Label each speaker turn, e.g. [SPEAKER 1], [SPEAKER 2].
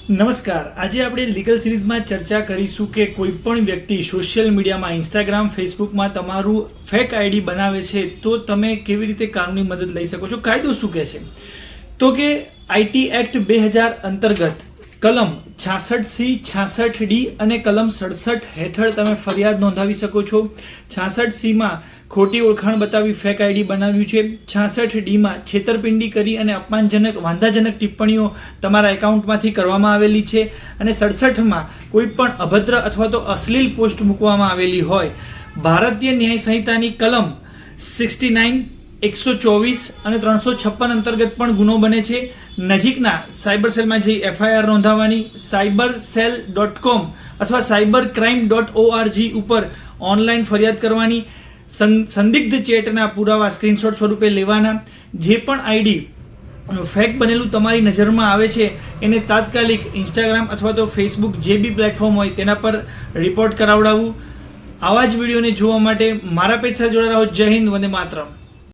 [SPEAKER 1] નમસ્કાર. આજે આપણે લીગલ સિરીઝમાં ચર્ચા કરીશું કે કોઈ પણ વ્યક્તિ સોશિયલ મીડિયામાં ઇન્સ્ટાગ્રામ ફેસબુકમાં તમારું ફેક આઈડી બનાવે છે તો તમે કેવી રીતે કાનૂની મદદ લઈ શકો છો. કાયદો શું કહે છે તો કે આઈટી એક્ટ 2000 અંતર્ગત કલમ 66C 66D અને કલમ 67 હેઠળ તમે ફરિયાદ નોંધાવી શકો છો. 66C માં ખોટી ઓળખાણ બતાવી ફેક આઈડી બનાવ્યું છે. 66D માં છેતરપિંડી કરી અને અપમાનજનક વાંધાજનક ટિપ્પણીઓ તમારા એકાઉન્ટમાંથી કરવામાં આવેલી છે. અને 67 માં કોઈ પણ અભદ્ર અથવા તો અશ્લીલ પોસ્ટ મૂકવામાં આવેલી હોય. ભારતીય ન્યાય સંહિતાની કલમ 69, 124 અને 356 અંતર્ગત પણ ગુનો બને છે. નજીકના સાયબર સેલમાં જઈ FIR નોંધાવવાની. cybersell.com અથવા cybercrime.org ઉપર ઓનલાઈન ફરિયાદ કરવાની. સંદિગ્ધ ચેટના પુરાવા સ્ક્રીનશોટ સ્વરૂપે લેવાના. જે પણ આઈડી ફેક બનેલું તમારી નજરમાં આવે છે એને તાત્કાલિક ઇન્સ્ટાગ્રામ અથવા તો ફેસબુક જે બી પ્લેટફોર્મ હોય તેના પર રિપોર્ટ કરાવડાવવું. આવા જ વિડીયોને જોવા માટે મારા પેજ સાથે જોડાયેલા રહો. જય હિન્દ, વંદે માતરમ.